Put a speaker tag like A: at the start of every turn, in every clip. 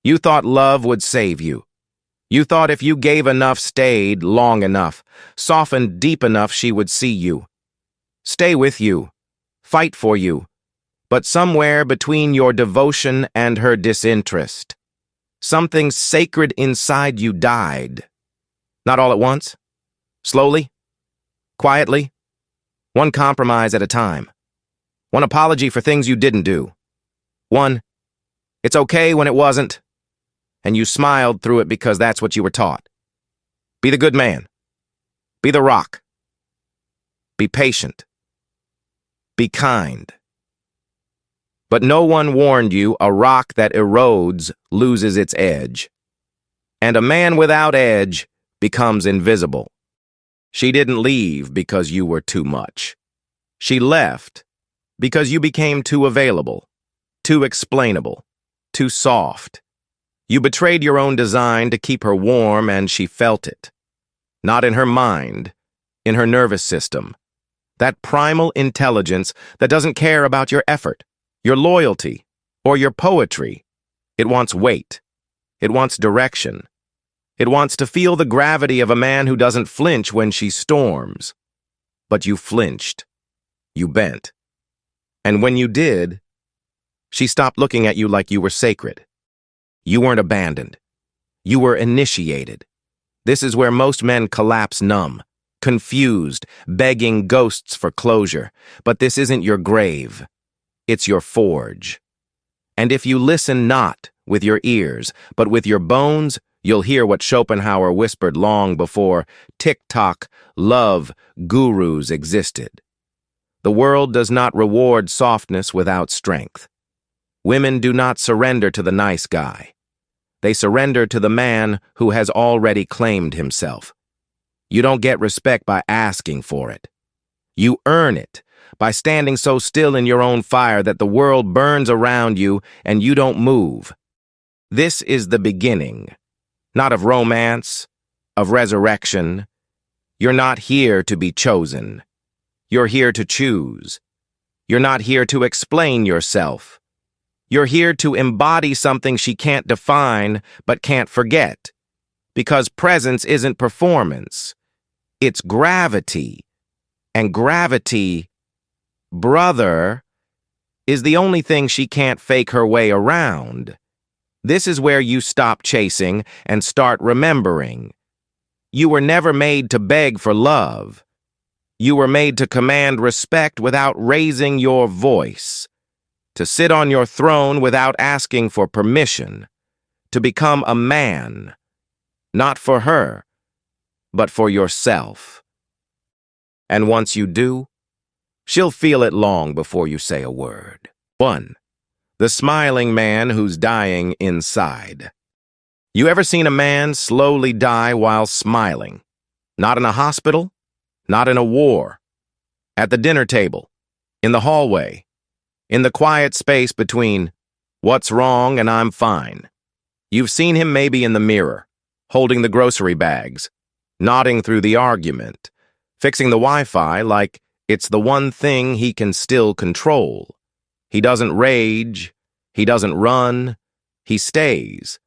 A: You thought love would save you. You thought if you gave enough, stayed long enough, softened deep enough, she would see you. Stay with you. Fight for you. But somewhere between your devotion and her disinterest, something sacred inside you died. Not all at once. Slowly. Quietly. One compromise at a time. One apology for things you didn't do. One, it's okay when it wasn't. And you smiled through it because that's what you were taught. Be the good man. Be the rock. Be patient. Be kind. But no one warned you a rock that erodes loses its edge. And a man without edge becomes invisible. She didn't leave because you were too much. She left because you became too available, too explainable, too soft. You betrayed your own design to keep her warm, and she felt it. Not in her mind, in her nervous system. That primal intelligence that doesn't care about your effort, your loyalty, or your poetry. It wants weight. It wants direction. It wants to feel the gravity of a man who doesn't flinch when she storms. But you flinched. You bent. And when you did, she stopped looking at you like you were sacred. You weren't abandoned. You were initiated. This is where most men collapse numb, confused, begging ghosts for closure. But this isn't your grave. It's your forge. And if you listen not with your ears, but with your bones, you'll hear what Schopenhauer whispered long before TikTok love gurus existed. The world does not reward softness without strength. Women do not surrender to the nice guy. They surrender to the man who has already claimed himself. You don't get respect by asking for it. You earn it by standing so still in your own fire that the world burns around you and you don't move. This is the beginning, not of romance, of resurrection. You're not here to be chosen. You're here to choose. You're not here to explain yourself. You're here to embody something she can't define but can't forget. Because presence isn't performance. It's gravity. And gravity, brother, is the only thing she can't fake her way around. This is where you stop chasing and start remembering. You were never made to beg for love. You were made to command respect without raising your voice. To sit on your throne without asking for permission, to become a man, not for her, but for yourself. And once you do, she'll feel it long before you say a word. 1. The smiling man who's dying inside. You ever seen a man slowly die while smiling? Not in a hospital, not in a war. At the dinner table, in the hallway, in the quiet space between what's wrong and I'm fine. You've seen him maybe in the mirror, holding the grocery bags, nodding through the argument, fixing the Wi-Fi like it's the one thing he can still control. He doesn't rage, he doesn't run, he stays.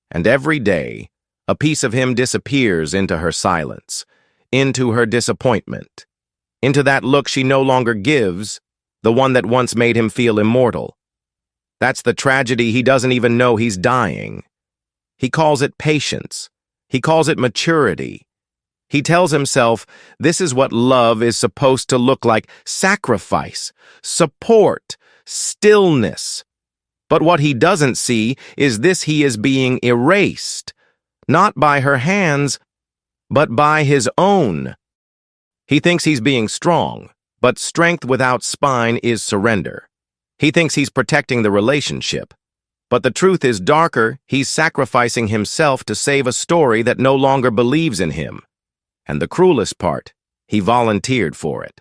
A: And every day, a piece of him disappears into her silence, into her disappointment, into that look she no longer gives, the one that once made him feel immortal. That's the tragedy. He doesn't even know he's dying. He calls it patience. He calls it maturity. He tells himself this is what love is supposed to look like: sacrifice, support, stillness. But what he doesn't see is this: he is being erased, not by her hands, but by his own. He thinks he's being strong. But strength without spine is surrender. He thinks he's protecting the relationship. But the truth is darker. He's sacrificing himself to save a story that no longer believes in him. And the cruelest part, he volunteered for it.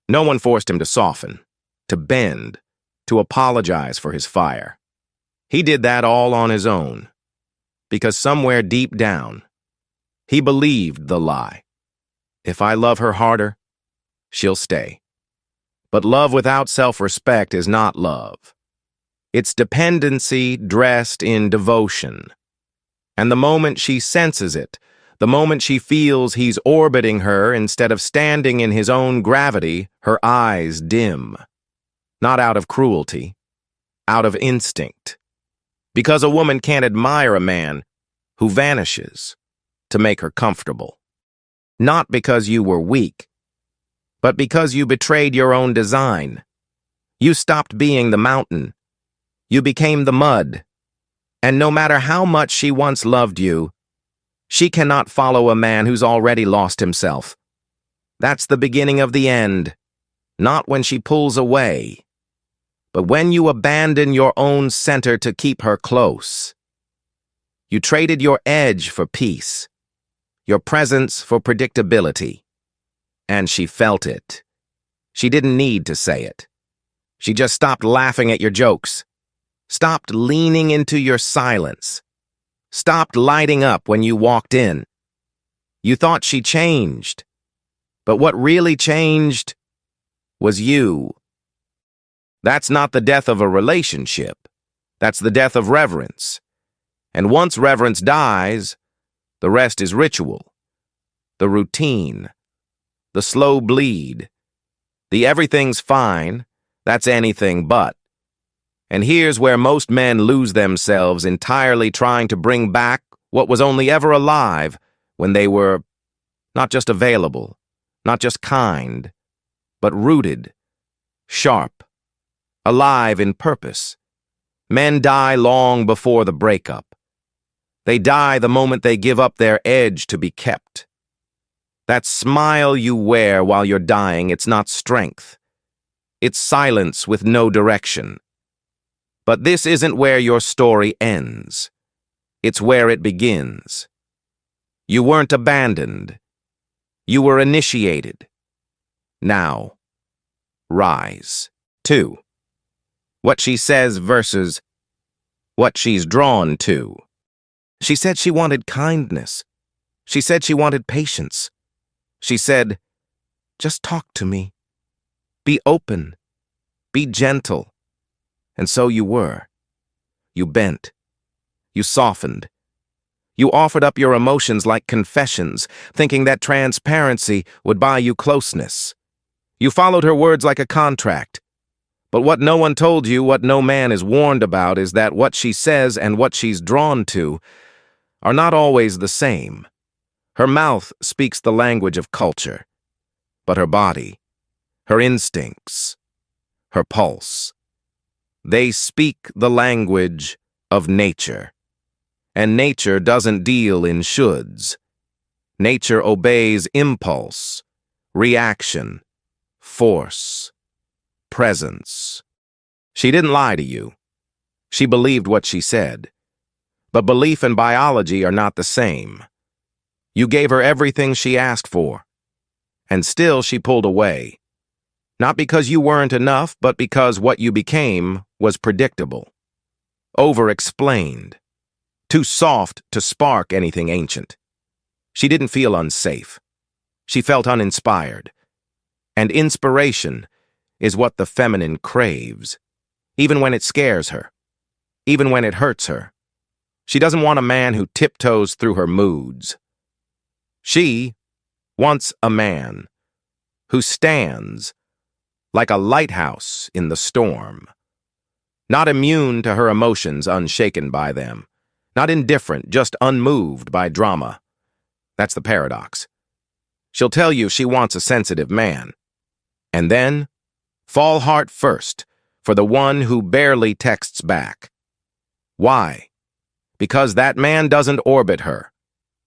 A: No one forced him to soften, to bend, to apologize for his fire. He did that all on his own. Because somewhere deep down, he believed the lie. If I love her harder, she'll stay. But love without self-respect is not love. It's dependency dressed in devotion. And the moment she senses it, the moment she feels he's orbiting her instead of standing in his own gravity, her eyes dim. Not out of cruelty, out of instinct. Because a woman can't admire a man who vanishes to make her comfortable. Not because you were weak, but because you betrayed your own design. You stopped being the mountain. You became the mud. And no matter how much she once loved you, she cannot follow a man who's already lost himself. That's the beginning of the end, not when she pulls away, but when you abandon your own center to keep her close. You traded your edge for peace, your presence for predictability, and she felt it. She didn't need to say it. She just stopped laughing at your jokes, stopped leaning into your silence, stopped lighting up when you walked in. You thought she changed, but what really changed was you. That's not the death of a relationship. That's the death of reverence. And once reverence dies, the rest is ritual, the routine, the slow bleed, the everything's fine, that's anything but. And here's where most men lose themselves entirely trying to bring back what was only ever alive when they were not just available, not just kind, but rooted, sharp, alive in purpose. Men die long before the breakup. They die the moment they give up their edge to be kept. That smile you wear while you're dying, it's not strength. It's silence with no direction. But this isn't where your story ends. It's where it begins. You weren't abandoned. You were initiated. Now, rise. 2. What she says versus what she's drawn to. She said she wanted kindness. She said she wanted patience. She said, just talk to me. Be open. Be gentle. And so you were. You bent. You softened. You offered up your emotions like confessions, thinking that transparency would buy you closeness. You followed her words like a contract. But what no one told you, what no man is warned about, is that what she says and what she's drawn to are not always the same. Her mouth speaks the language of culture, but her body, her instincts, her pulse, they speak the language of nature. And nature doesn't deal in shoulds. Nature obeys impulse, reaction, force, presence. She didn't lie to you. She believed what she said. But belief and biology are not the same. You gave her everything she asked for, and still she pulled away. Not because you weren't enough, but because what you became was predictable, over-explained, too soft to spark anything ancient. She didn't feel unsafe. She felt uninspired. And inspiration is what the feminine craves, even when it scares her, even when it hurts her. She doesn't want a man who tiptoes through her moods. She wants a man who stands like a lighthouse in the storm, not immune to her emotions, unshaken by them, not indifferent, just unmoved by drama. That's the paradox. She'll tell you she wants a sensitive man, and then fall heart first for the one who barely texts back. Why? Because that man doesn't orbit her.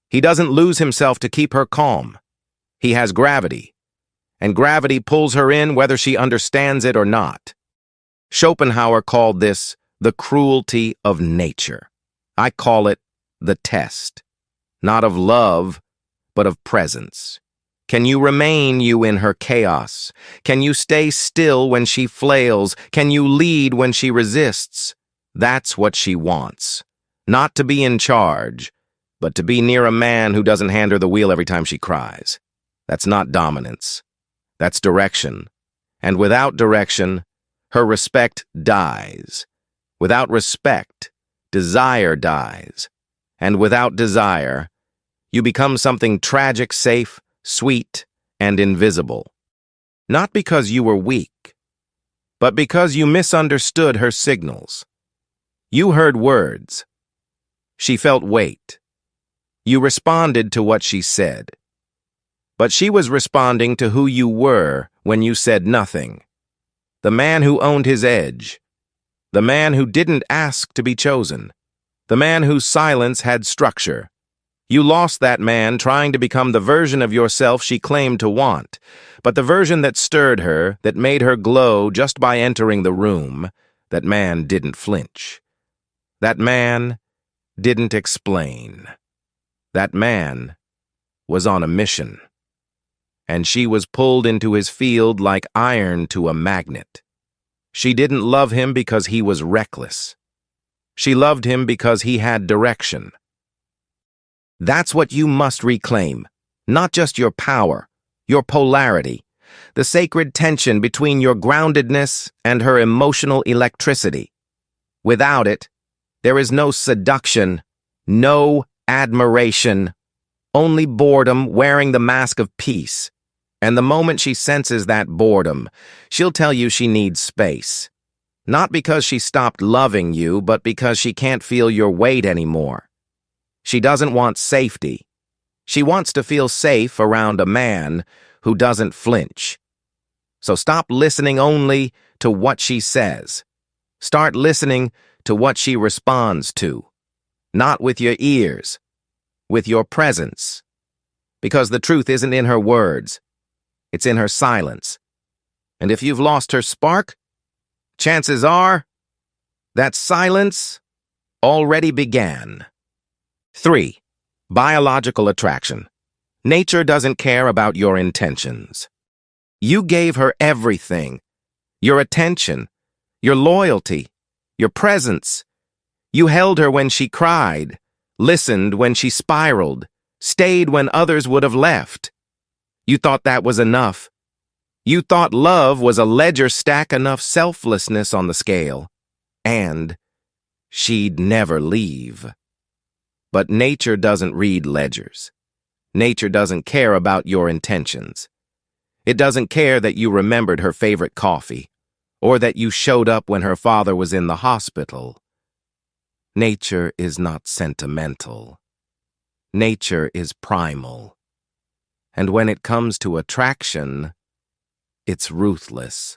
A: He doesn't lose himself to keep her calm. He has gravity. And gravity pulls her in whether she understands it or not. Schopenhauer called this the cruelty of nature. I call it the test, not of love, but of presence. Can you remain you in her chaos? Can you stay still when she flails? Can you lead when she resists? That's what she wants. Not to be in charge, but to be near a man who doesn't hand her the wheel every time she cries. That's not dominance. That's direction. And without direction, her respect dies. Without respect, desire dies. And without desire, you become something tragic, safe, sweet, and invisible. Not because you were weak, but because you misunderstood her signals. You heard words. She felt weight. You responded to what she said. But she was responding to who you were when you said nothing. The man who owned his edge. The man who didn't ask to be chosen. The man whose silence had structure. You lost that man trying to become the version of yourself she claimed to want, but the version that stirred her, that made her glow just by entering the room, that man didn't flinch. That man didn't explain. That man was on a mission. And she was pulled into his field like iron to a magnet. She didn't love him because he was reckless. She loved him because he had direction. That's what you must reclaim, not just your power, your polarity, the sacred tension between your groundedness and her emotional electricity. Without it, there is no seduction, no admiration, only boredom wearing the mask of peace. And the moment she senses that boredom, she'll tell you she needs space. Not because she stopped loving you, but because she can't feel your weight anymore. She doesn't want safety. She wants to feel safe around a man who doesn't flinch. So stop listening only to what she says. Start listening to what she responds to. Not with your ears, with your presence. Because the truth isn't in her words. It's in her silence. And if you've lost her spark, chances are that silence already began. 3. Biological attraction. Nature doesn't care about your intentions. You gave her everything. Your attention, your loyalty, your presence. You held her when she cried, listened when she spiraled, stayed when others would have left. You thought that was enough. You thought love was a ledger stack enough selflessness on the scale. And she'd never leave. But nature doesn't read ledgers. Nature doesn't care about your intentions. It doesn't care that you remembered her favorite coffee, or that you showed up when her father was in the hospital. Nature is not sentimental. Nature is primal. And when it comes to attraction, it's ruthless.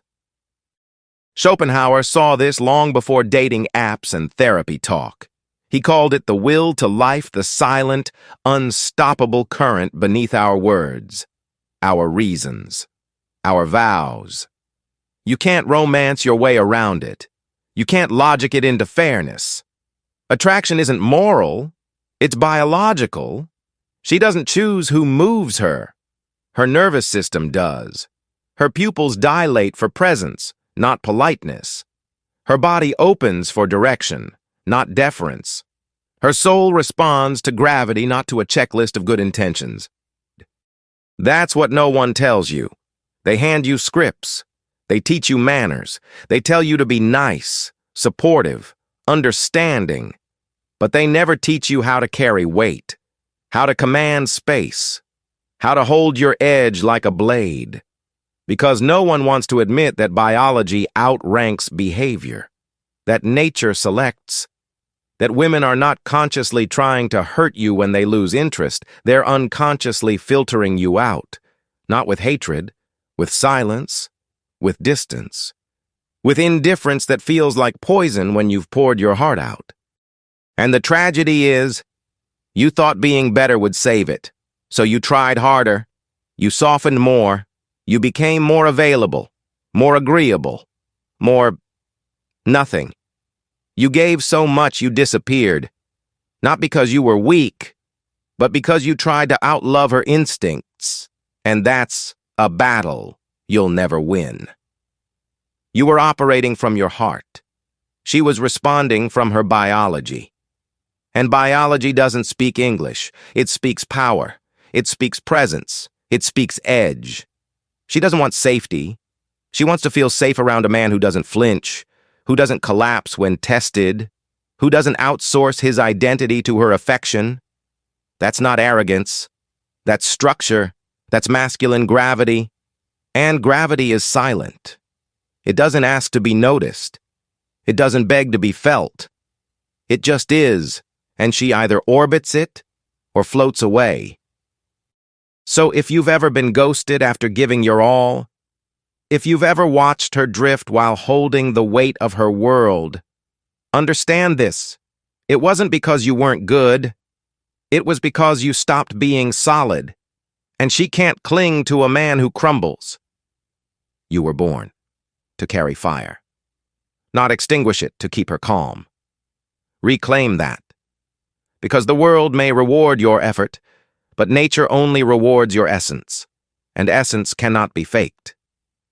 A: Schopenhauer saw this long before dating apps and therapy talk. He called it the will to life, the silent, unstoppable current beneath our words, our reasons, our vows. You can't romance your way around it. You can't logic it into fairness. Attraction isn't moral, it's biological. She doesn't choose who moves her. Her nervous system does. Her pupils dilate for presence, not politeness. Her body opens for direction, not deference. Her soul responds to gravity, not to a checklist of good intentions. That's what no one tells you. They hand you scripts. They teach you manners. They tell you to be nice, supportive, understanding. But they never teach you how to carry weight, how to command space, how to hold your edge like a blade. Because no one wants to admit that biology outranks behavior, that nature selects, that women are not consciously trying to hurt you when they lose interest. They're unconsciously filtering you out, not with hatred, with silence, with distance, with indifference that feels like poison when you've poured your heart out. And the tragedy is, you thought being better would save it, so you tried harder, you softened more, you became more available, more agreeable, more nothing. You gave so much you disappeared, not because you were weak, but because you tried to outlove her instincts, and that's a battle you'll never win. You were operating from your heart. She was responding from her biology. And biology doesn't speak English. It speaks power. It speaks presence. It speaks edge. She doesn't want safety. She wants to feel safe around a man who doesn't flinch, who doesn't collapse when tested, who doesn't outsource his identity to her affection. That's not arrogance. That's structure. That's masculine gravity. And gravity is silent. It doesn't ask to be noticed. It doesn't beg to be felt. It just is, and she either orbits it or floats away. So if you've ever been ghosted after giving your all, if you've ever watched her drift while holding the weight of her world, understand this. It wasn't because you weren't good. It was because you stopped being solid, and she can't cling to a man who crumbles. You were born to carry fire, not extinguish it to keep her calm. Reclaim that, because the world may reward your effort, but nature only rewards your essence, and essence cannot be faked.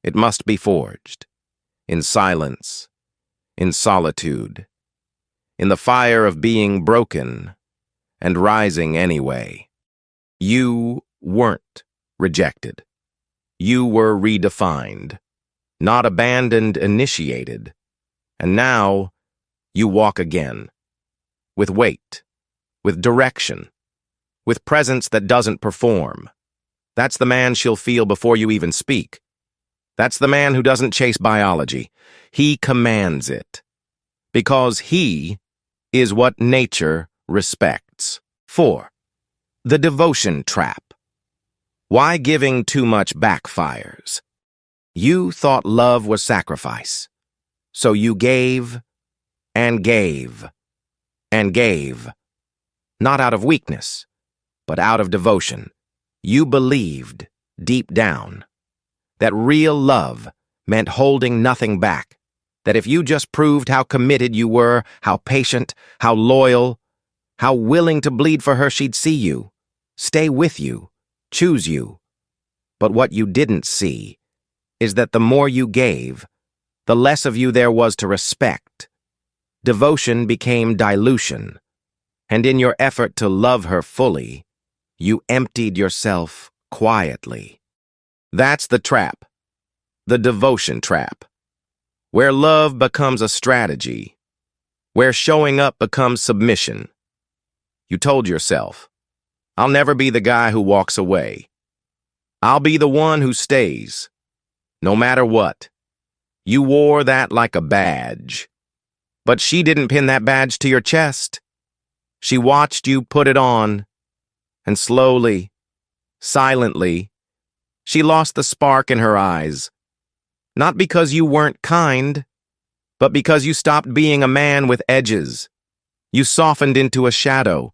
A: It must be forged, in silence, in solitude, in the fire of being broken and rising anyway. You weren't rejected. You were redefined, not abandoned, initiated. And now you walk again, with weight, with direction, with presence that doesn't perform. That's the man she'll feel before you even speak. That's the man who doesn't chase biology. He commands it, because he is what nature respects. 4. The devotion trap. Why giving too much backfires? You thought love was sacrifice, so you gave and gave and gave, not out of weakness, but out of devotion. You believed, deep down, that real love meant holding nothing back, that if you just proved how committed you were, how patient, how loyal, how willing to bleed for her, she'd see you, stay with you, choose you. But what you didn't see is that the more you gave, the less of you there was to respect. Devotion became dilution, and in your effort to love her fully, you emptied yourself quietly. That's the trap, the devotion trap, where love becomes a strategy, where showing up becomes submission. You told yourself, I'll never be the guy who walks away. I'll be the one who stays, no matter what. You wore that like a badge. But she didn't pin that badge to your chest. She watched you put it on, and slowly, silently, she lost the spark in her eyes. Not because you weren't kind, but because you stopped being a man with edges. You softened into a shadow.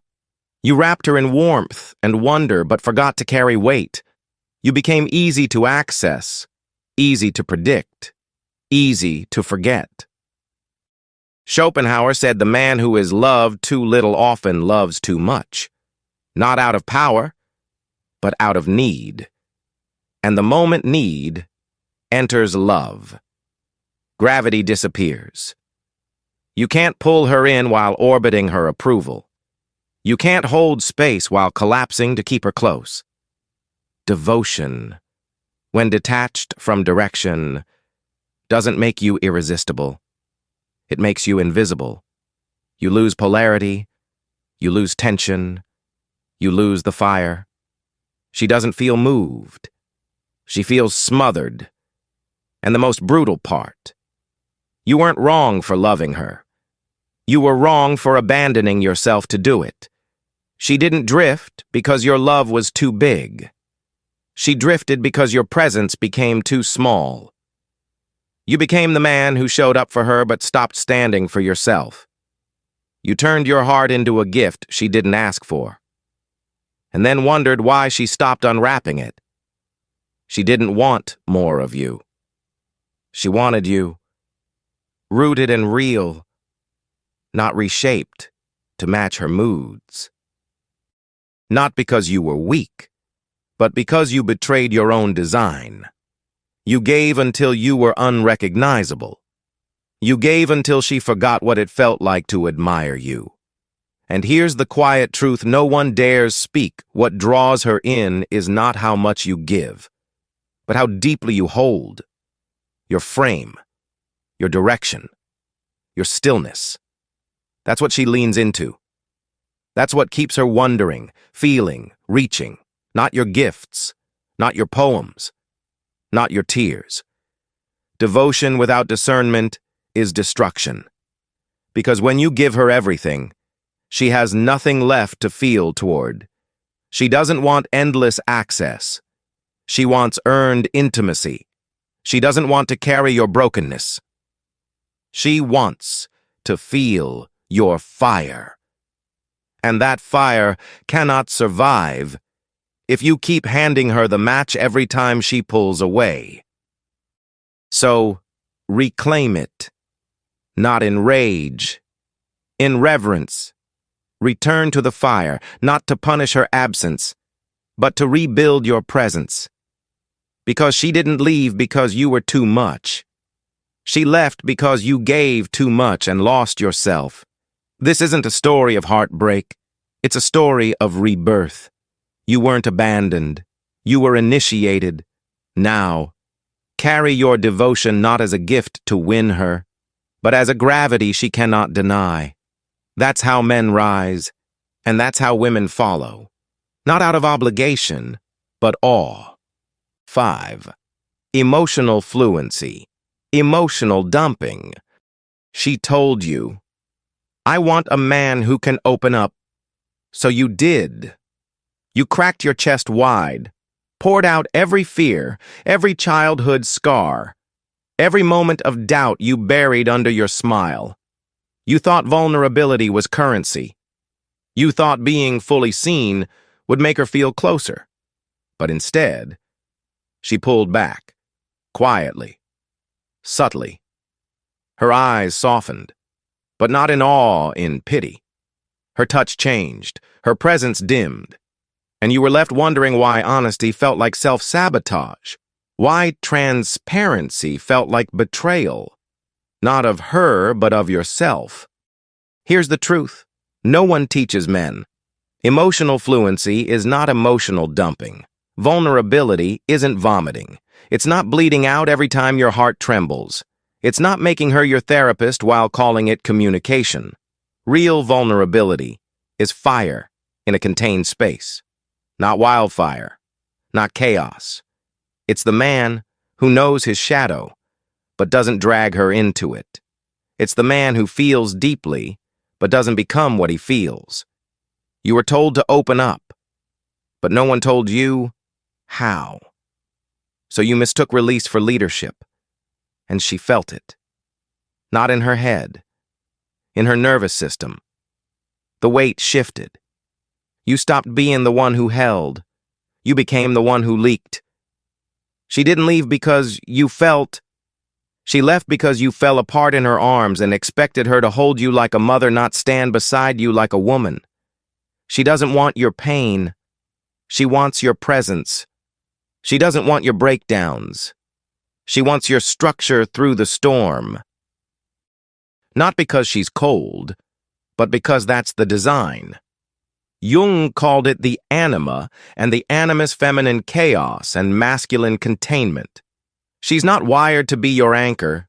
A: You wrapped her in warmth and wonder, but forgot to carry weight. You became easy to access, easy to predict, easy to forget. Schopenhauer said the man who is loved too little often loves too much, not out of power, but out of need. And the moment need enters love, gravity disappears. You can't pull her in while orbiting her approval. You can't hold space while collapsing to keep her close. Devotion, when detached from direction, doesn't make you irresistible. It makes you invisible. You lose polarity, you lose tension, you lose the fire. She doesn't feel moved. She feels smothered. And the most brutal part, you weren't wrong for loving her. You were wrong for abandoning yourself to do it. She didn't drift because your love was too big. She drifted because your presence became too small. You became the man who showed up for her but stopped standing for yourself. You turned your heart into a gift she didn't ask for, and then wondered why she stopped unwrapping it. She didn't want more of you. She wanted you, rooted and real, not reshaped to match her moods. Not because you were weak, but because you betrayed your own design. You gave until you were unrecognizable. You gave until she forgot what it felt like to admire you. And here's the quiet truth no one dares speak. What draws her in is not how much you give, but how deeply you hold. Your frame, your direction, your stillness. That's what she leans into. That's what keeps her wondering, feeling, reaching. Not your gifts, not your poems, not your tears. Devotion without discernment is destruction. Because when you give her everything, she has nothing left to feel toward. She doesn't want endless access. She wants earned intimacy. She doesn't want to carry your brokenness. She wants to feel your fire. And that fire cannot survive if you keep handing her the match every time she pulls away. So, reclaim it. Not in rage, in reverence. Return to the fire, not to punish her absence, but to rebuild your presence. Because she didn't leave because you were too much. She left because you gave too much and lost yourself. This isn't a story of heartbreak. It's a story of rebirth. You weren't abandoned. You were initiated. Now, carry your devotion not as a gift to win her, but as a gravity she cannot deny. That's how men rise, and that's how women follow. Not out of obligation, but awe. 5. Emotional fluency. Emotional dumping. She told you, I want a man who can open up. So you did. You cracked your chest wide, poured out every fear, every childhood scar, every moment of doubt you buried under your smile. You thought vulnerability was currency. You thought being fully seen would make her feel closer. But instead, she pulled back, quietly, subtly. Her eyes softened, but not in awe, in pity. Her touch changed, her presence dimmed, and you were left wondering why honesty felt like self-sabotage, why transparency felt like betrayal, not of her, but of yourself. Here's the truth. No one teaches men. Emotional fluency is not emotional dumping. Vulnerability isn't vomiting. It's not bleeding out every time your heart trembles. It's not making her your therapist while calling it communication. Real vulnerability is fire in a contained space. Not wildfire, not chaos. It's the man who knows his shadow, but doesn't drag her into it. It's the man who feels deeply, but doesn't become what he feels. You were told to open up, but no one told you how. So you mistook release for leadership, and she felt it. Not in her head, in her nervous system. The weight shifted. You stopped being the one who held. You became the one who leaked. She didn't leave because you felt. She left because you fell apart in her arms and expected her to hold you like a mother, not stand beside you like a woman. She doesn't want your pain. She wants your presence. She doesn't want your breakdowns. She wants your structure through the storm. Not because she's cold, but because that's the design. Jung called it the anima and the animus feminine chaos and masculine containment. She's not wired to be your anchor.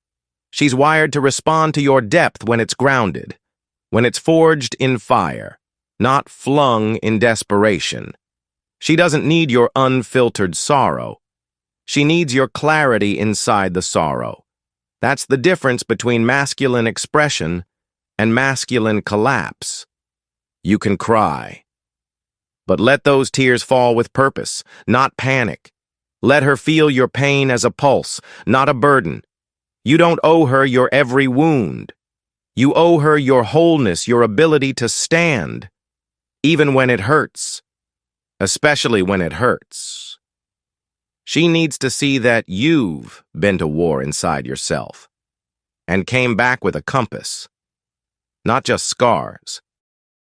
A: She's wired to respond to your depth when it's grounded, when it's forged in fire, not flung in desperation. She doesn't need your unfiltered sorrow. She needs your clarity inside the sorrow. That's the difference between masculine expression and masculine collapse. You can cry, but let those tears fall with purpose, not panic. Let her feel your pain as a pulse, not a burden. You don't owe her your every wound. You owe her your wholeness, your ability to stand, even when it hurts, especially when it hurts. She needs to see that you've been to war inside yourself and came back with a compass, not just scars.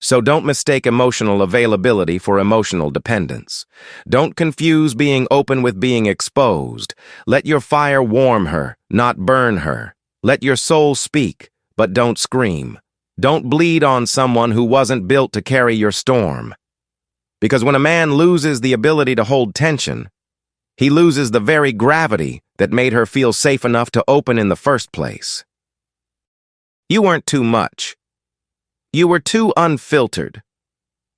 A: So don't mistake emotional availability for emotional dependence. Don't confuse being open with being exposed. Let your fire warm her, not burn her. Let your soul speak, but don't scream. Don't bleed on someone who wasn't built to carry your storm. Because when a man loses the ability to hold tension, he loses the very gravity that made her feel safe enough to open in the first place. You weren't too much. You were too unfiltered.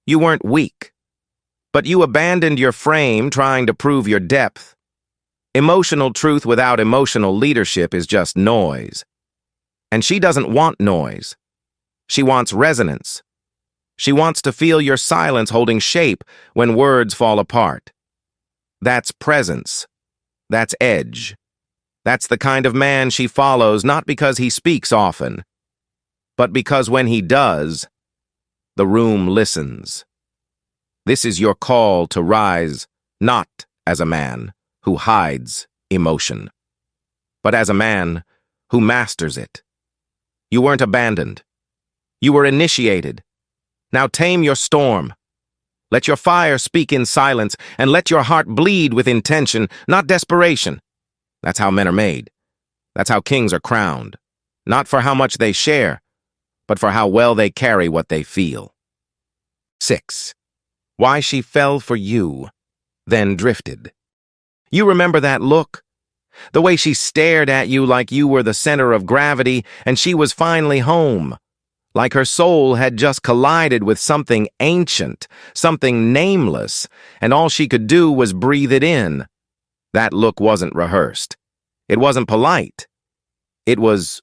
A: You weren't weak. But you abandoned your frame trying to prove your depth. Emotional truth without emotional leadership is just noise. And she doesn't want noise. She wants resonance. She wants to feel your silence holding shape when words fall apart. That's presence. That's edge. That's the kind of man she follows, not because he speaks often, but because when he does, the room listens. This is your call to rise, not as a man who hides emotion, but as a man who masters it. You weren't abandoned. You were initiated. Now tame your storm. Let your fire speak in silence, and let your heart bleed with intention, not desperation. That's how men are made. That's how kings are crowned. Not for how much they share, but for how well they carry what they feel. 6. Why she fell for you, then drifted. You remember that look? The way she stared at you like you were the center of gravity and she was finally home. Like her soul had just collided with something ancient, something nameless, and all she could do was breathe it in. That look wasn't rehearsed. It wasn't polite. It was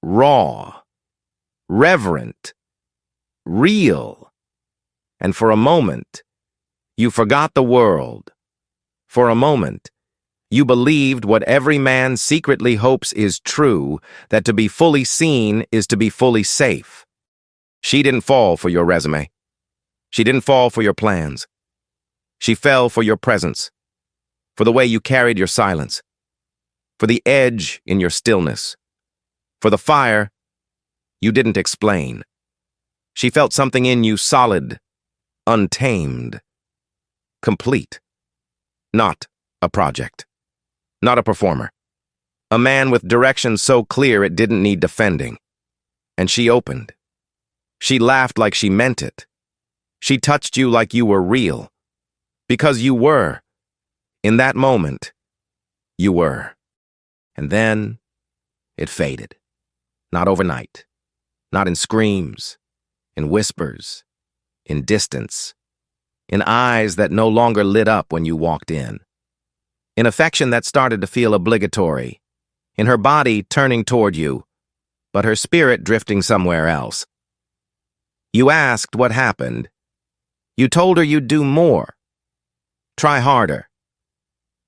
A: raw, reverent, real. And for a moment, you forgot the world. For a moment, you believed what every man secretly hopes is true, that to be fully seen is to be fully safe. She didn't fall for your resume. She didn't fall for your plans. She fell for your presence, for the way you carried your silence, for the edge in your stillness, for the fire you didn't explain. She felt something in you solid, untamed, complete. Not a project. Not a performer. A man with direction so clear it didn't need defending. And she opened. She laughed like she meant it. She touched you like you were real. Because you were. In that moment, you were. And then it faded. Not overnight. Not in screams, in whispers, in distance, in eyes that no longer lit up when you walked in. In affection that started to feel obligatory, in her body turning toward you, but her spirit drifting somewhere else. You asked what happened. You told her you'd do more, try harder,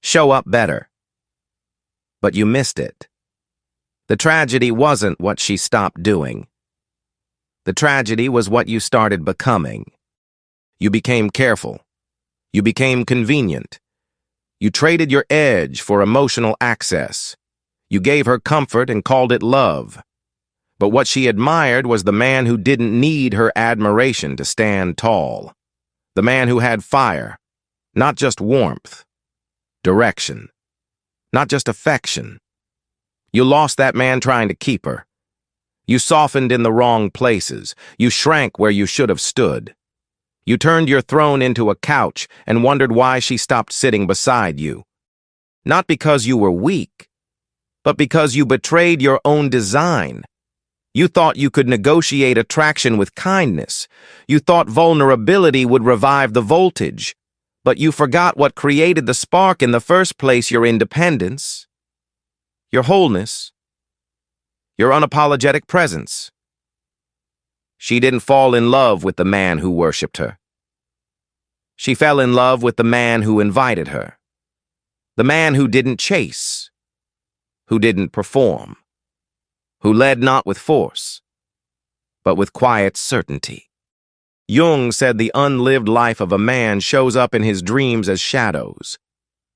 A: show up better. But you missed it. The tragedy wasn't what she stopped doing. The tragedy was what you started becoming. You became careful. You became convenient. You traded your edge for emotional access. You gave her comfort and called it love. But what she admired was the man who didn't need her admiration to stand tall. The man who had fire, not just warmth. Direction, not just affection. You lost that man trying to keep her. You softened in the wrong places. You shrank where you should have stood. You turned your throne into a couch and wondered why she stopped sitting beside you. Not because you were weak, but because you betrayed your own design. You thought you could negotiate attraction with kindness. You thought vulnerability would revive the voltage. But you forgot what created the spark in the first place: your independence, your wholeness, your unapologetic presence. She didn't fall in love with the man who worshipped her. She fell in love with the man who invited her. The man who didn't chase, who didn't perform, who led not with force, but with quiet certainty. Jung said the unlived life of a man shows up in his dreams as shadows.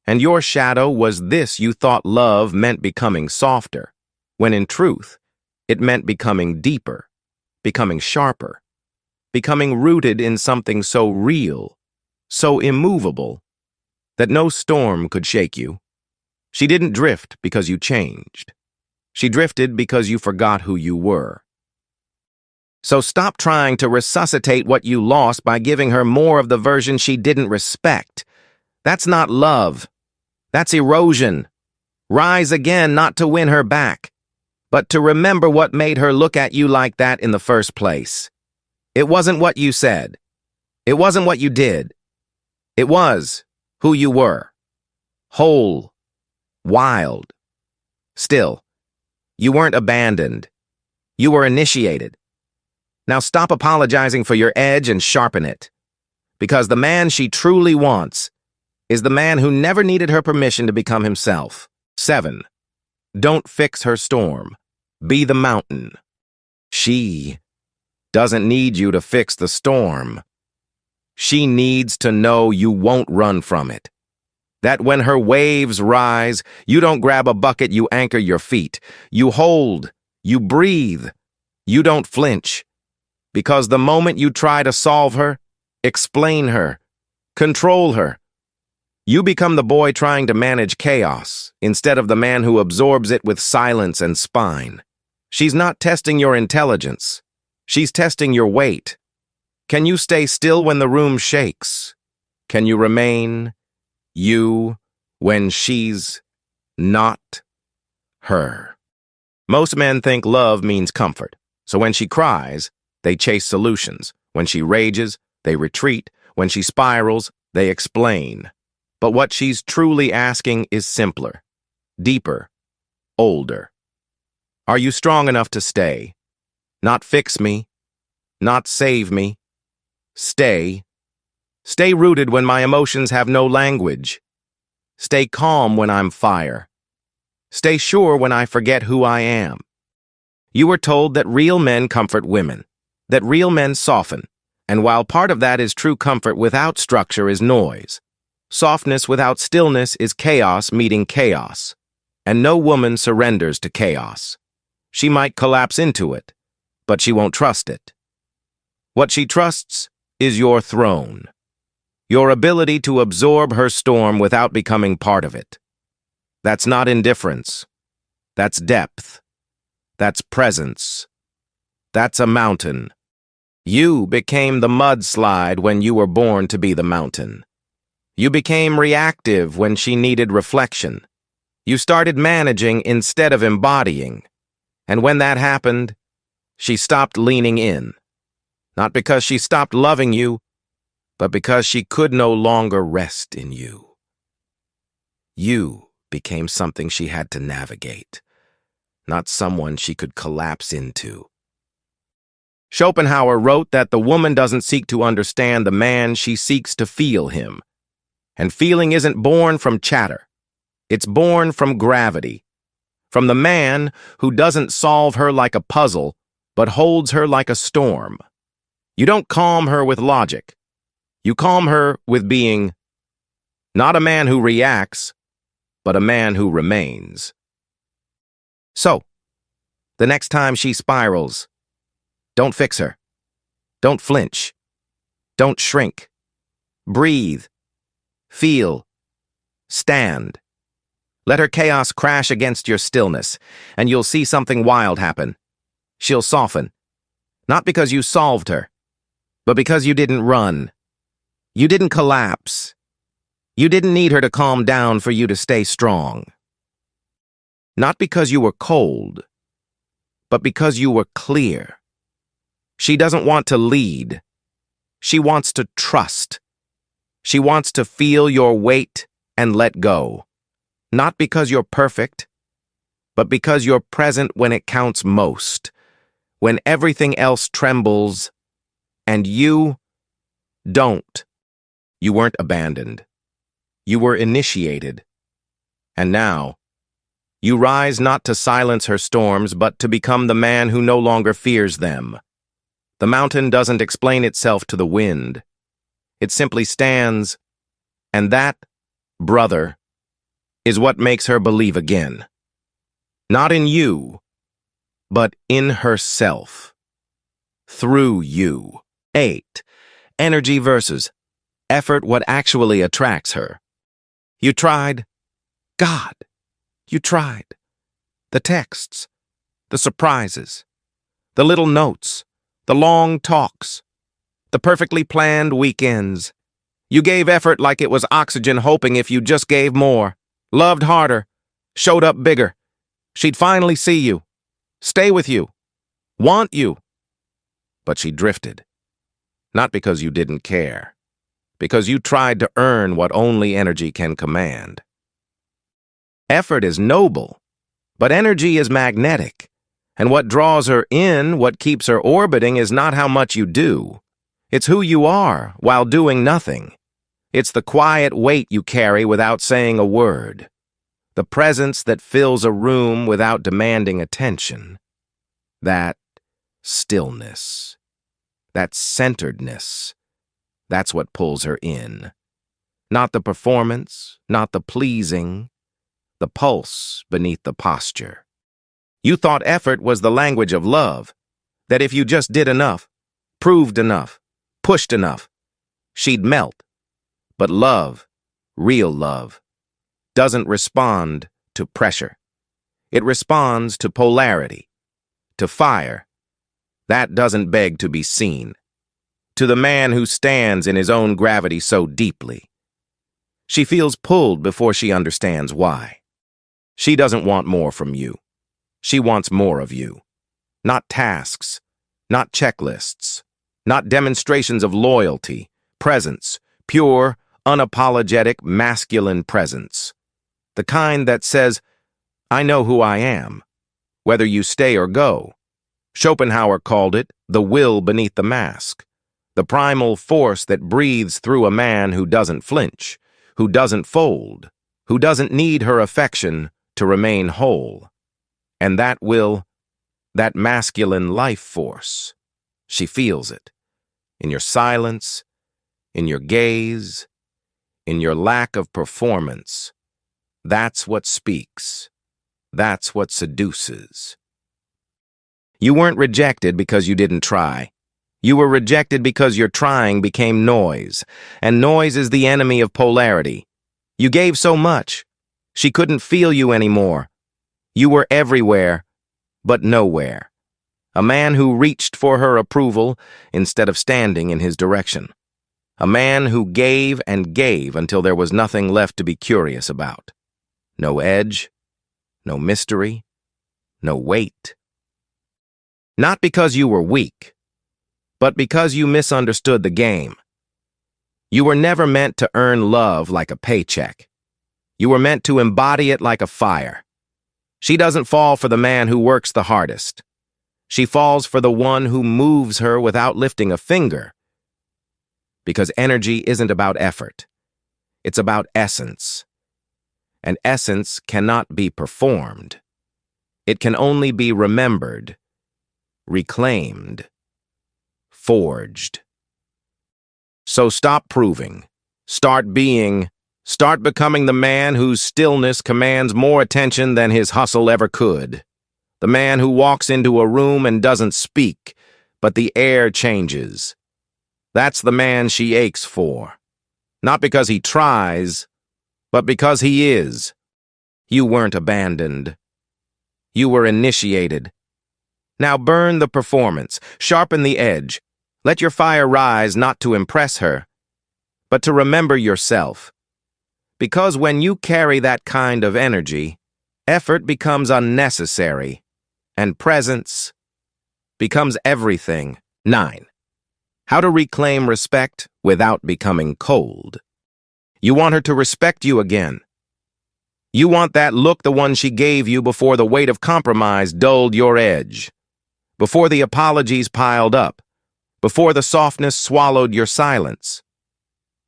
A: And your shadow was this: you thought love meant becoming softer, when in truth, it meant becoming deeper, becoming sharper, becoming rooted in something so real, so immovable, that no storm could shake you. She didn't drift because you changed. She drifted because you forgot who you were. So stop trying to resuscitate what you lost by giving her more of the version she didn't respect. That's not love. That's erosion. Rise again, not to win her back, but to remember what made her look at you like that in the first place. It wasn't what you said. It wasn't what you did. It was who you were. Whole. Wild. Still, you weren't abandoned. You were initiated. Now stop apologizing for your edge and sharpen it. Because the man she truly wants is the man who never needed her permission to become himself. 7. Don't fix her storm. Be the mountain. She doesn't need you to fix the storm. She needs to know you won't run from it. That when her waves rise, you don't grab a bucket, you anchor your feet. You hold, you breathe, you don't flinch. Because the moment you try to solve her, explain her, control her, you become the boy trying to manage chaos instead of the man who absorbs it with silence and spine. She's not testing your intelligence. She's testing your weight. Can you stay still when the room shakes? Can you remain you when she's not her? Most men think love means comfort. So when she cries, they chase solutions. When she rages, they retreat. When she spirals, they explain. But what she's truly asking is simpler, deeper, older. Are you strong enough to stay? Not fix me, not save me. Stay. Stay rooted when my emotions have no language. Stay calm when I'm fire. Stay sure when I forget who I am. You were told that real men comfort women, that real men soften, and while part of that is true, comfort without structure is noise. Softness without stillness is chaos meeting chaos, and no woman surrenders to chaos. She might collapse into it, but she won't trust it. What she trusts is your throne, your ability to absorb her storm without becoming part of it. That's not indifference. That's depth. That's presence. That's a mountain. You became the mudslide when you were born to be the mountain. You became reactive when she needed reflection. You started managing instead of embodying. And when that happened, she stopped leaning in. Not because she stopped loving you, but because she could no longer rest in you. You became something she had to navigate, not someone she could collapse into. Schopenhauer wrote that the woman doesn't seek to understand the man, she seeks to feel him. And feeling isn't born from chatter. It's born from gravity. From the man who doesn't solve her like a puzzle, but holds her like a storm. You don't calm her with logic. You calm her with being not a man who reacts, but a man who remains. So, the next time she spirals, don't fix her. Don't flinch. Don't shrink. Breathe. Feel. Stand. Let her chaos crash against your stillness, and you'll see something wild happen. She'll soften. Not because you solved her, but because you didn't run. You didn't collapse. You didn't need her to calm down for you to stay strong. Not because you were cold, but because you were clear. She doesn't want to lead. She wants to trust. She wants to feel your weight and let go. Not because you're perfect, but because you're present when it counts most, when everything else trembles, and you don't. You weren't abandoned. You were initiated. And now, you rise not to silence her storms, but to become the man who no longer fears them. The mountain doesn't explain itself to the wind. It simply stands, and that, brother, is what makes her believe again. Not in you, but in herself. Through you. 8. Energy versus effort, what actually attracts her. You tried. God, you tried. The texts, the surprises, the little notes, the long talks, the perfectly planned weekends. You gave effort like it was oxygen, hoping if you just gave more, loved harder, showed up bigger, she'd finally see you. stay with you, want you. But she drifted. Not because you didn't care, because you tried to earn what only energy can command. Effort is noble, but energy is magnetic. And what draws her in, what keeps her orbiting, is not how much you do. It's who you are while doing nothing. It's the quiet weight you carry without saying a word. The presence that fills a room without demanding attention. That stillness. That centeredness. That's what pulls her in. Not the performance, not the pleasing, the pulse beneath the posture. You thought effort was the language of love, that if you just did enough, proved enough, pushed enough, she'd melt. But love, real love, doesn't respond to pressure. It responds to polarity, to fire. That doesn't beg to be seen. To the man who stands in his own gravity so deeply. She feels pulled before she understands why. She doesn't want more from you. She wants more of you. Not tasks, not checklists, not demonstrations of loyalty, presence, pure, unapologetic, masculine presence. The kind that says, I know who I am, whether you stay or go. Schopenhauer called it the will beneath the mask, the primal force that breathes through a man who doesn't flinch, who doesn't fold, who doesn't need her affection to remain whole. And that will, that masculine life force, she feels it. In your silence, in your gaze, in your lack of performance. That's what speaks. That's what seduces. You weren't rejected because you didn't try. You were rejected because your trying became noise, and noise is the enemy of polarity. You gave so much. She couldn't feel you anymore. You were everywhere, but nowhere. A man who reached for her approval instead of standing in his direction. A man who gave and gave until there was nothing left to be curious about. No edge, no mystery, no weight. Not because you were weak, but because you misunderstood the game. You were never meant to earn love like a paycheck. You were meant to embody it like a fire. She doesn't fall for the man who works the hardest. She falls for the one who moves her without lifting a finger. Because energy isn't about effort. It's about essence. And essence cannot be performed. It can only be remembered, reclaimed, forged. So stop proving. Start being. Start becoming the man whose stillness commands more attention than his hustle ever could. The man who walks into a room and doesn't speak, but the air changes. That's the man she aches for. Not because he tries, but because he is. You weren't abandoned. You were initiated. Now burn the performance, sharpen the edge. Let your fire rise not to impress her, but to remember yourself. Because when you carry that kind of energy, effort becomes unnecessary, and presence becomes everything. 9. How to reclaim respect without becoming cold. You want her to respect you again. You want that look the one she gave you before the weight of compromise dulled your edge, before the apologies piled up, before the softness swallowed your silence.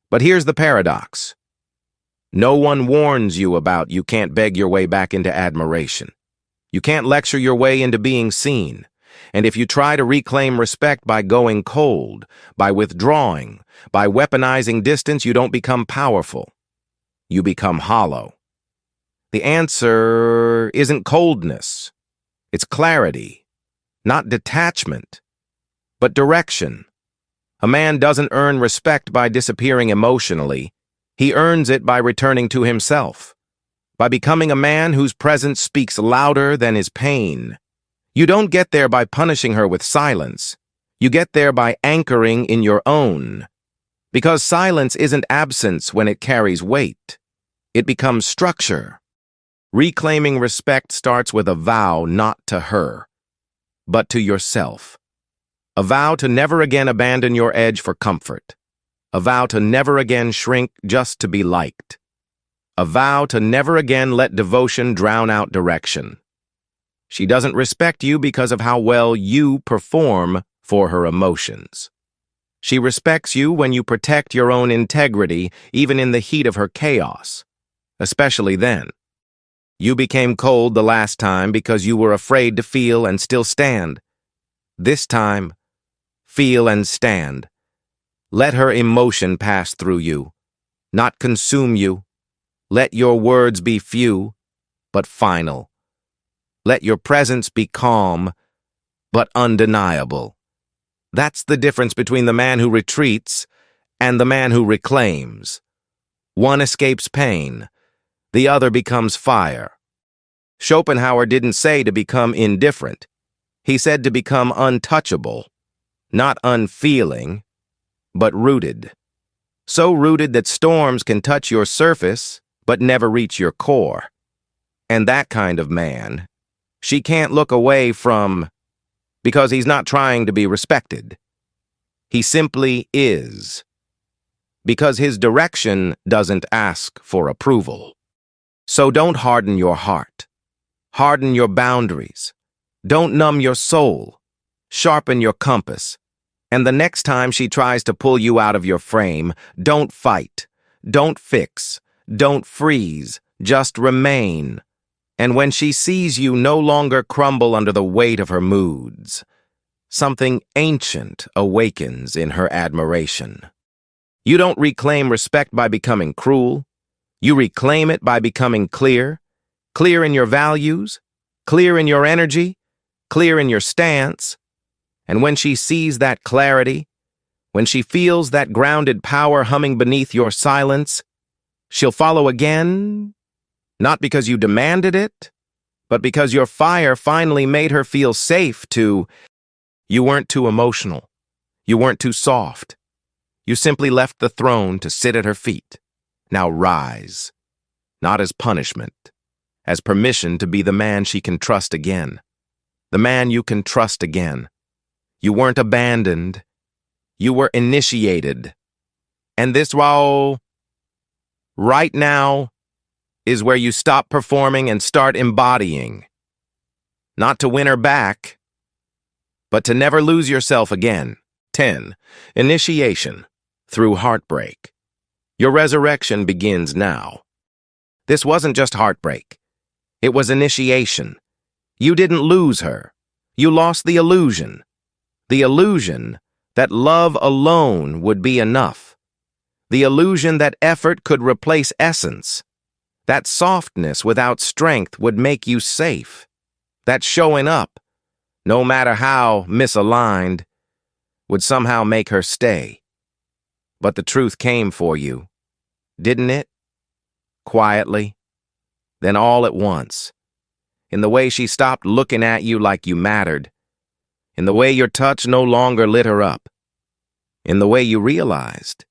A: But here's the paradox. No one warns you about you can't beg your way back into admiration. You can't lecture your way into being seen. And if you try to reclaim respect by going cold, by withdrawing, by weaponizing distance, you don't become powerful. You become hollow. The answer isn't coldness. It's clarity, not detachment, but direction. A man doesn't earn respect by disappearing emotionally. He earns it by returning to himself, by becoming a man whose presence speaks louder than his pain. You don't get there by punishing her with silence. You get there by anchoring in your own. Because silence isn't absence when it carries weight. It becomes structure. Reclaiming respect starts with a vow not to her, but to yourself. A vow to never again abandon your edge for comfort. A vow to never again shrink just to be liked. A vow to never again let devotion drown out direction. She doesn't respect you because of how well you perform for her emotions. She respects you when you protect your own integrity, even in the heat of her chaos. Especially then. You became cold the last time because you were afraid to feel and still stand. This time, feel and stand. Let her emotion pass through you, not consume you. Let your words be few, but final. Let your presence be calm, but undeniable. That's the difference between the man who retreats and the man who reclaims. One escapes pain, the other becomes fire. Schopenhauer didn't say to become indifferent. He said to become untouchable, not unfeeling, but rooted. So rooted that storms can touch your surface, but never reach your core. And that kind of man, she can't look away from because he's not trying to be respected. He simply is. Because his direction doesn't ask for approval. So don't harden your heart. Harden your boundaries. Don't numb your soul. Sharpen your compass. And the next time she tries to pull you out of your frame, don't fight. Don't fix. Don't freeze. Just remain. And when she sees you no longer crumble under the weight of her moods, something ancient awakens in her admiration. You don't reclaim respect by becoming cruel. You reclaim it by becoming clear. Clear in your values, clear in your energy, clear in your stance. And when she sees that clarity, when she feels that grounded power humming beneath your silence, she'll follow again, not because you demanded it, but because your fire finally made her feel safe to. You weren't too emotional. You weren't too soft. You simply left the throne to sit at her feet. Now rise, not as punishment, as permission to be the man she can trust again. The man you can trust again. You weren't abandoned. You were initiated. And this vow, right now, is where you stop performing and start embodying. Not to win her back, but to never lose yourself again. 10. Initiation through heartbreak. Your resurrection begins now. This wasn't just heartbreak. It was initiation. You didn't lose her. You lost the illusion. The illusion that love alone would be enough. The illusion that effort could replace essence. That softness without strength would make you safe. That showing up, no matter how misaligned, would somehow make her stay. But the truth came for you, didn't it? Quietly, then all at once. In the way she stopped looking at you like you mattered. In the way your touch no longer lit her up. In the way you realized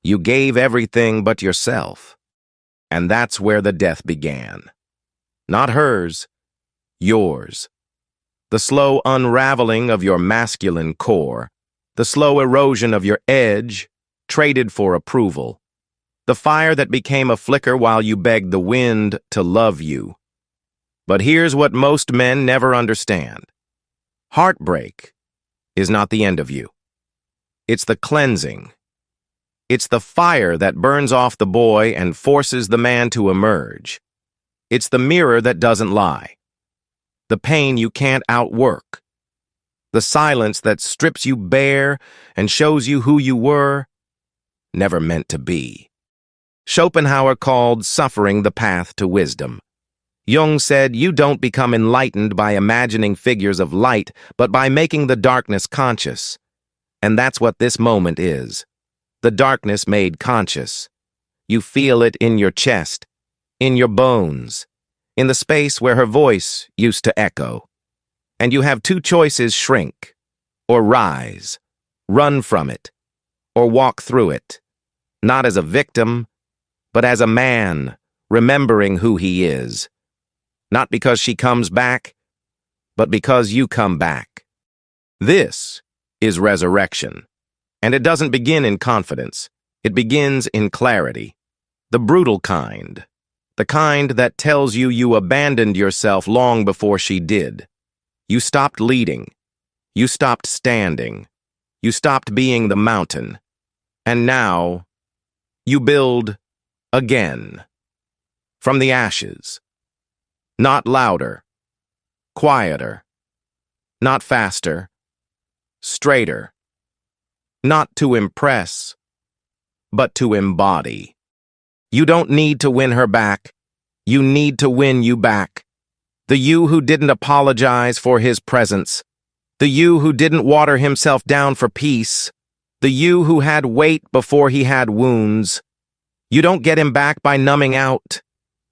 A: you gave everything but yourself. And that's where the death began. Not hers, yours. The slow unraveling of your masculine core. The slow erosion of your edge, traded for approval. The fire that became a flicker while you begged the wind to love you. But here's what most men never understand. Heartbreak is not the end of you. It's the cleansing. It's the fire that burns off the boy and forces the man to emerge. It's the mirror that doesn't lie. The pain you can't outwork. The silence that strips you bare and shows you who you were, never meant to be. Schopenhauer called suffering the path to wisdom. Jung said you don't become enlightened by imagining figures of light, but by making the darkness conscious. And that's what this moment is. The darkness made conscious. You feel it in your chest, in your bones, in the space where her voice used to echo. And you have two choices: shrink or rise, run from it, or walk through it, not as a victim, but as a man, remembering who he is. Not because she comes back, but because you come back. This is resurrection. And it doesn't begin in confidence. It begins in clarity. The brutal kind. The kind that tells you you abandoned yourself long before she did. You stopped leading. You stopped standing. You stopped being the mountain. And now, you build again. From the ashes. Not louder. Quieter. Not faster. Straighter. Not to impress, but to embody. You don't need to win her back. You need to win you back. The you who didn't apologize for his presence. The you who didn't water himself down for peace. The you who had weight before he had wounds. You don't get him back by numbing out.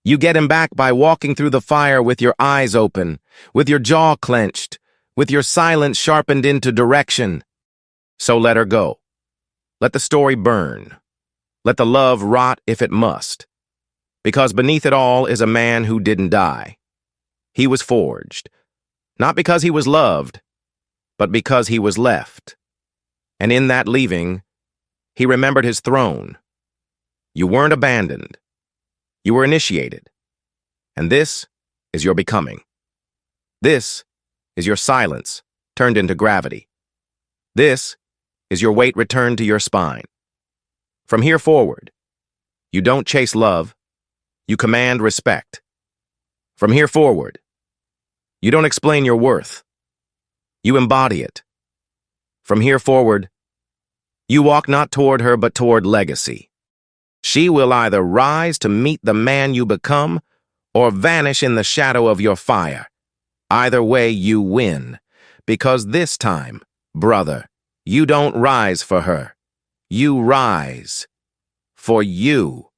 A: You get him back by walking through the fire with your eyes open, with your jaw clenched, with your silence sharpened into direction. So let her go. Let the story burn. Let the love rot if it must. Because beneath it all is a man who didn't die. He was forged, not because he was loved, but because he was left. And in that leaving, he remembered his throne. You weren't abandoned. You were initiated. And this is your becoming. This is your silence turned into gravity. This is your weight returned to your spine. From here forward, you don't chase love, you command respect. From here forward, you don't explain your worth, you embody it. From here forward, you walk not toward her but toward legacy. She will either rise to meet the man you become or vanish in the shadow of your fire. Either way, you win, because this time, brother, you don't rise for her. You rise for you.